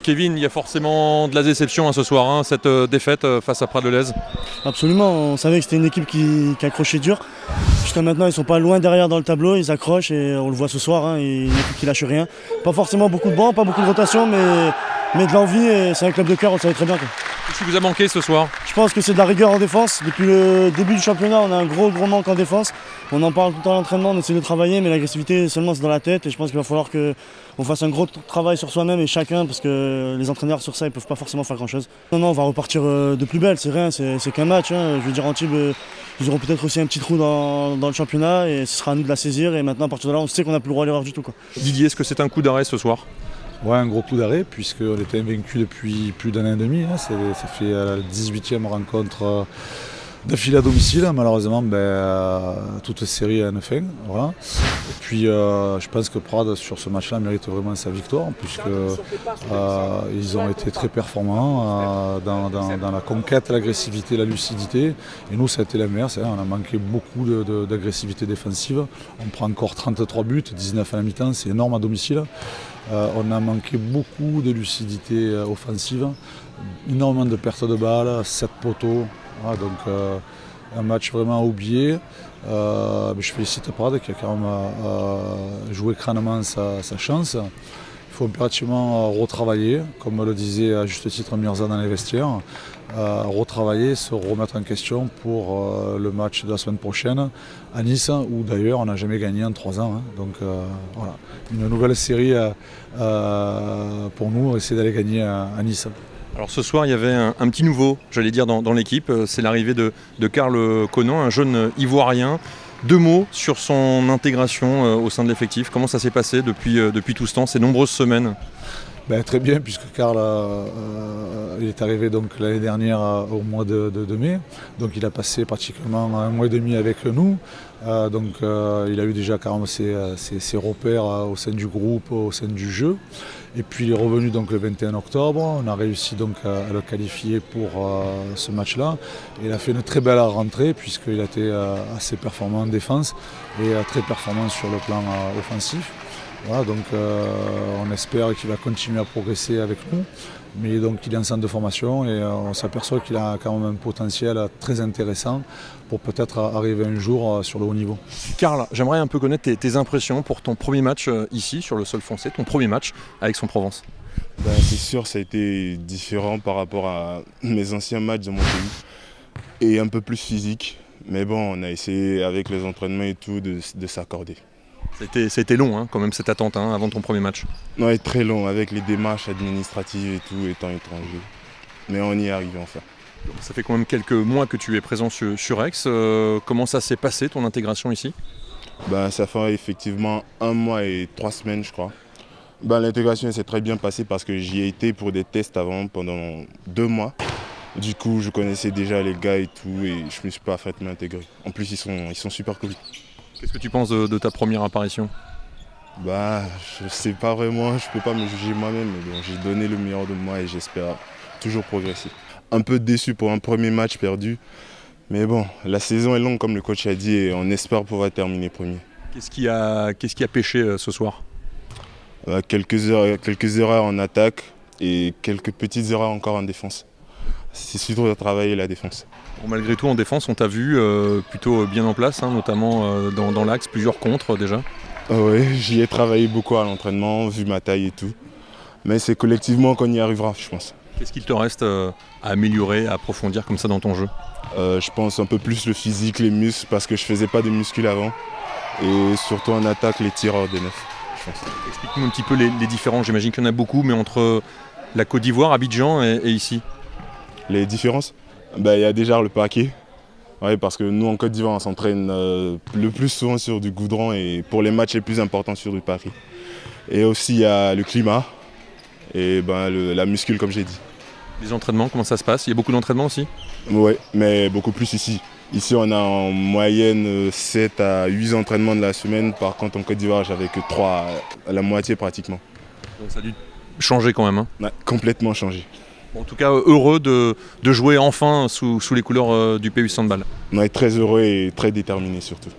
Kevin, il y a forcément de la déception ce soir, cette défaite face à Prades-le-Lez. Absolument, on savait que c'était une équipe qui accrochait dur. Jusqu'à maintenant, ils sont pas loin derrière dans le tableau, ils accrochent et on le voit ce soir, et une équipe qui lâche rien. Pas forcément beaucoup de bancs, pas beaucoup de rotation, mais de l'envie, et c'est un club de cœur, on le savait très bien. Qu'est-ce qui vous a manqué ce soir? Je pense que c'est de la rigueur en défense. Depuis le début du championnat, on a un gros manque en défense. On en parle tout le temps à l'entraînement, on essaie de travailler, mais l'agressivité seulement c'est dans la tête. Et je pense qu'il va falloir qu'on fasse un gros travail sur soi-même et chacun, parce que les entraîneurs sur ça, ils peuvent pas forcément faire grand-chose. Non, on va repartir de plus belle, c'est rien, c'est qu'un match. Je veux dire, Antibes, ils auront peut-être aussi un petit trou dans le championnat et ce sera à nous de la saisir. Et maintenant, à partir de là, on sait qu'on n'a plus le droit à l'erreur du tout. Didier, est-ce que c'est un coup d'arrêt ce soir? Ouais, un gros coup d'arrêt puisqu'on était invaincu depuis plus d'un an et demi. Ça fait la 18e rencontre d'affilée à domicile. Malheureusement, toute série a une fin. Voilà. Et puis je pense que Prades sur ce match-là mérite vraiment sa victoire puisqu'ils ont été très performants dans la conquête, l'agressivité, la lucidité. Et nous, ça a été l'inverse. On a manqué beaucoup d'agressivité défensive. On prend encore 33 buts, 19 à la mi-temps, c'est énorme à domicile. On a manqué beaucoup de lucidité offensive, énormément de pertes de balles, 7 poteaux, voilà, donc un match vraiment à oublier. Je félicite Prades qui a quand même joué crânement sa chance. Il faut impérativement retravailler, comme le disait à juste titre Mirza dans les vestiaires, retravailler, se remettre en question pour le match de la semaine prochaine à Nice, où d'ailleurs on n'a jamais gagné en 3 ans. Donc voilà, une nouvelle série pour nous, essayer d'aller gagner à Nice. Alors ce soir, il y avait un petit nouveau, j'allais dire, dans l'équipe. C'est l'arrivée de Karl Conan, un jeune Ivoirien. 2 mots sur son intégration au sein de l'effectif. Comment ça s'est passé depuis tout ce temps, ces nombreuses semaines? Très bien, puisque Karl il est arrivé donc l'année dernière au mois de mai. Donc il a passé pratiquement 1 mois et demi avec nous. Il a eu déjà quand même ses repères au sein du groupe, au sein du jeu. Et puis il est revenu donc le 21 octobre. On a réussi donc à le qualifier pour ce match-là. Il a fait une très belle rentrée puisqu'il a été assez performant en défense et très performant sur le plan offensif. Voilà, donc on espère qu'il va continuer à progresser avec nous. Mais donc il est en centre de formation et on s'aperçoit qu'il a quand même un potentiel très intéressant pour peut-être arriver un jour sur le haut niveau. Karl, j'aimerais un peu connaître tes impressions pour ton premier match ici sur le sol français, ton premier match avec Aix-en-Provence. C'est sûr, ça a été différent par rapport à mes anciens matchs de mon pays et un peu plus physique. Mais bon, on a essayé avec les entraînements et tout de s'accorder. C'était long quand même cette attente avant ton premier match. Ouais, très long avec les démarches administratives et tout étant étranger. Mais on y est arrivé enfin. Ça fait quand même quelques mois que tu es présent sur Aix. Comment ça s'est passé ton intégration ici? Ça fait effectivement 1 mois et 3 semaines je crois. L'intégration s'est très bien passée parce que j'y ai été pour des tests avant pendant 2 mois. Du coup je connaissais déjà les gars et tout et je me suis parfaitement intégré. En plus ils sont super cool. Qu'est-ce que tu penses de ta première apparition? Je sais pas vraiment, je peux pas me juger moi-même, mais bon, j'ai donné le meilleur de moi et j'espère toujours progresser. Un peu déçu pour un premier match perdu, mais bon, la saison est longue comme le coach a dit et on espère pouvoir terminer premier. Qu'est-ce qui a pêché ce soir? Quelques erreurs en attaque et quelques petites erreurs encore en défense. C'est surtout de travailler la défense. Bon, malgré tout, en défense, on t'a vu plutôt bien en place, notamment dans l'axe, plusieurs contres déjà. Oui, j'y ai travaillé beaucoup à l'entraînement, vu ma taille et tout. Mais c'est collectivement qu'on y arrivera, je pense. Qu'est-ce qu'il te reste à améliorer, à approfondir comme ça dans ton jeu? Je pense un peu plus le physique, les muscles, parce que je faisais pas de muscles avant. Et surtout en attaque, les tireurs des neufs, je pense. Explique-nous un petit peu les différences. J'imagine qu'il y en a beaucoup, mais entre la Côte d'Ivoire, Abidjan et ici. Les différences? Il y a déjà le parquet. Ouais, parce que nous en Côte d'Ivoire on s'entraîne le plus souvent sur du goudron et pour les matchs les plus importants sur du parquet. Et aussi il y a le climat et la muscule comme j'ai dit. Les entraînements, comment ça se passe? Il y a beaucoup d'entraînements aussi? Oui, mais beaucoup plus ici. Ici on a en moyenne 7 à 8 entraînements de la semaine, par contre en Côte d'Ivoire j'avais que 3, à la moitié pratiquement. Donc ça a dû changer quand même. Ouais, complètement changé. En tout cas, heureux de jouer enfin sous les couleurs du PUS Handball. On est très heureux et très déterminés surtout.